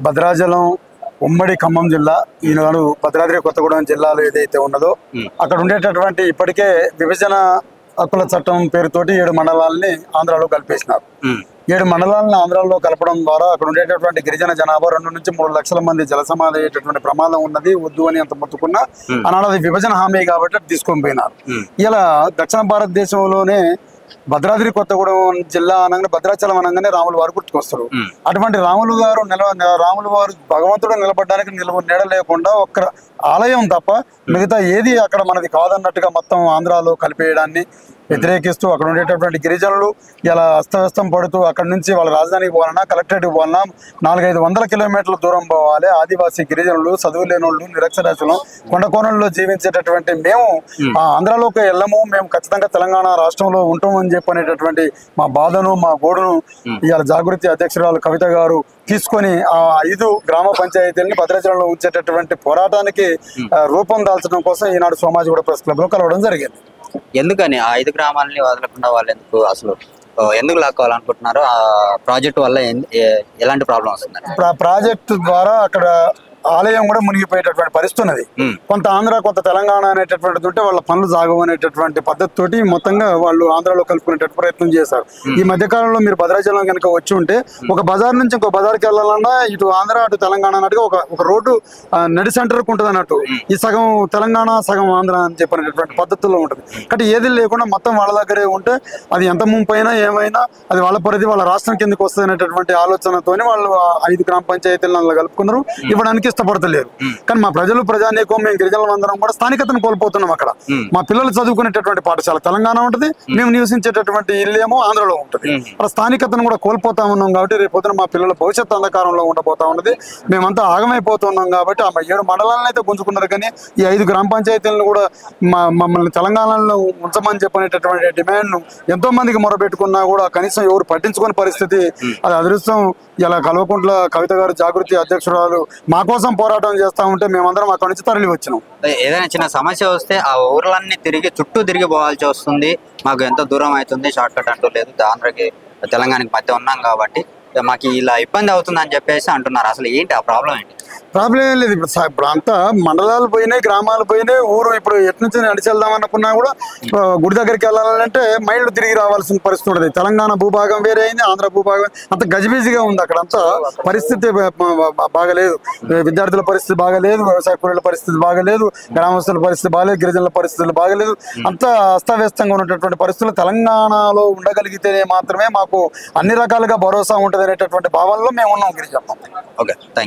భద్రాచలం ఉమ్మడి ఖమ్మం జిల్లా ఈనాడు భద్రాద్రి కొత్తగూడెం జిల్లాలో ఏదైతే ఉన్నదో అక్కడ ఉండేటటువంటి ఇప్పటికే విభజన హక్కుల చట్టం పేరుతోటి 7 మండలాలని ఆంధ్రాలో కలిపేసినారు. 7 మండలాలను ఆంధ్రాలో కలపడం ద్వారా అక్కడ ఉండేటటువంటి గిరిజన జనాభా 2 నుంచి 3 లక్షల మంది జలసమాధి అయ్యేటటువంటి ప్రమాదం ఉన్నది. వద్దు అని అంత మొత్తుకున్నా ఆనాడు అది విభజన హామీ కాబట్టి తీసుకొని పోయినారు. ఇలా దక్షిణ భారతదేశంలోనే భద్రాద్రి కొత్తగూడెం జిల్లా అనగానే భద్రాచలం అనగానే రాముల వారు గుర్తుకొస్తారు. అటువంటి రాములు వారు భగవంతుడు నిలబడడానికి నీడ లేకుండా ఒక్క ఆలయం తప్ప మిగతా ఏది అక్కడ మనది కాదన్నట్టుగా మొత్తం ఆంధ్రాలో కలిపేయడాన్ని వ్యతిరేకిస్తూ అక్కడ ఉండేటటువంటి గిరిజనులు ఇలా అస్తవ్యస్తం పడుతూ అక్కడ నుంచి వాళ్ళ రాజధానికి పోవాలన్నా కలెక్టరేట్కి పోవాలన్నా 400-500 కిలోమీటర్ల దూరం పోవాలి. ఆదివాసీ గిరిజనులు, చదువు లేని వాళ్ళు, నిరక్షరాస్యులు, కొండ కోణంలో జీవించేటటువంటి మేము ఆంధ్రాలోకి వెళ్ళము, మేము ఖచ్చితంగా తెలంగాణ రాష్ట్రంలో ఉంటామని చెప్పనేటటువంటి మా బాధను, మా గోడును ఇవాళ జాగృతి అధ్యక్షురాలు కవిత గారు తీసుకొని ఆ 5 గ్రామ పంచాయతీలని భద్రాచలంలో ఉంచేటటువంటి పోరాటానికి రూపం దాల్చడం కోసం ఈనాడు సోమాజిగూడ ప్రెస్ క్లబ్ లో కలవడం జరిగింది. ఎందుకని ఆ 5 గ్రామాలని వదలకుండా వాళ్ళు ఎందుకు లాక్కోవాలనుకుంటున్నారు? ఆ ప్రాజెక్ట్ వల్ల ఎలాంటి ప్రాబ్లం వస్తుంది? ప్రాజెక్టు ద్వారా అక్కడ ఆలయం కూడా మునిగిపోయేటటువంటి పరిస్థితి ఉన్నది. కొంత ఆంధ్ర కొంత తెలంగాణ అనేటటువంటిది ఉంటే వాళ్ళ పనులు సాగవు అనేటటువంటి పద్ధతితోటి మొత్తంగా వాళ్ళు ఆంధ్రాలో కలుపుకునేటట్టు ప్రయత్నం చేశారు. ఈ మధ్యకాలంలో మీరు భద్రాచలం కనుక వచ్చి ఉంటే ఒక బజార్ నుంచి ఇంకో బజార్కి వెళ్ళాలన్నా ఇటు ఆంధ్ర అటు తెలంగాణ అన్నట్టుగా ఒక రోడ్డు నడి సెంటర్కి ఉంటుంది అన్నట్టు. ఈ సగం తెలంగాణ సగం ఆంధ్ర అని చెప్పినటువంటి పద్ధతుల్లో ఉంటుంది. కాబట్టి ఏది లేకుండా మొత్తం వాళ్ళ దగ్గరే ఉంటే అది ఎంత ముంపైనా ఏమైనా అది వాళ్ళ పరిధి వాళ్ళ రాష్ట్రం కిందకి వస్తుంది అనేటటువంటి ఆలోచనతోనే వాళ్ళు 5 గ్రామ పంచాయతీలను కలుపుకున్నారు. ఇవ్వడానికి ఇష్టపడతలేరు. కానీ మా ప్రజానీకం మేము గిరిజనులందరం కూడా స్థానికతను కోల్పోతున్నాం. అక్కడ మా పిల్లలు చదువుకునేటటువంటి పాఠశాల తెలంగాణ ఉంటుంది, మేము నివసించేటటువంటి ఇల్లేమో ఆంధ్రలో ఉంటుంది. అక్కడ స్థానికతను కూడా కోల్పోతా ఉన్నాం కాబట్టి రేపొద్దున మా పిల్లల భవిష్యత్తు అంధకారంలో ఉండబోతా ఉన్నది. మేమంతా ఆగమైపోతున్నాం కాబట్టి ఆ 7 మండలాలను అయితే గుంజుకున్నారు. కానీ ఈ 5 గ్రామ పంచాయతీలను కూడా మమ్మల్ని తెలంగాణలో ఉంచమని చెప్పనేటటువంటి డిమాండ్ను ఎంతో మందికి మొరబెట్టుకున్నా కూడా కనీసం ఎవరు పట్టించుకునే పరిస్థితి. అది అదృష్టం ఇలా కల్వకుంట్ల కవిత గారు జాగృతి అధ్యక్షురాలు మా కోసం పోరాటం చేస్తా ఉంటే మేమందరం అక్కడి నుంచి తరలి వచ్చినాం. ఏదైనా చిన్న సమస్య వస్తే ఆ ఊర్లన్నీ చుట్టూ తిరిగి పోవాల్సి వస్తుంది. మాకు ఎంతో దూరం అవుతుంది, షార్ట్ కట్ అంటూ లేదు, ఆంధ్రకి తెలంగాణకి మధ్య ఉన్నాం కాబట్టి మాకు ఇలా ఇబ్బంది అవుతుంది అని చెప్పేసి అంటున్నారు. అసలు ఏంటి ఆ ప్రాబ్లం? ఏంటి ప్రాబ్లం ఏం లేదు. ఇప్పుడు అంతా మండలాలు పోయినాయి, గ్రామాలు పోయినాయి. ఊరు ఇప్పుడు ఎటు నుంచి నడిచెళ్దాం అనుకున్నా కూడా గుడి దగ్గరికి వెళ్ళాలంటే మైళ్ళు తిరిగి రావాల్సిన పరిస్థితి ఉంటుంది. తెలంగాణ భూభాగం వేరే అయింది, ఆంధ్ర భూభాగం అంత గజిబిజిగా ఉంది. అక్కడ అంతా పరిస్థితి బాగలేదు. విద్యార్థుల పరిస్థితి బాగలేదు, వ్యవసాయ కూలీల పరిస్థితి బాగలేదు, గ్రామస్తుల పరిస్థితి బాగలేదు, గిరిజనుల పరిస్థితులు బాగలేదు. అంతా అస్తవ్యస్తంగా ఉన్నటువంటి పరిస్థితులు. తెలంగాణలో ఉండగలిగితేనే మాత్రమే మాకు అన్ని రకాలుగా భరోసా ఉంటుంది అనేటటువంటి భావనలో మేము ఉన్నాం గిరిజనులు. Okay, thank you.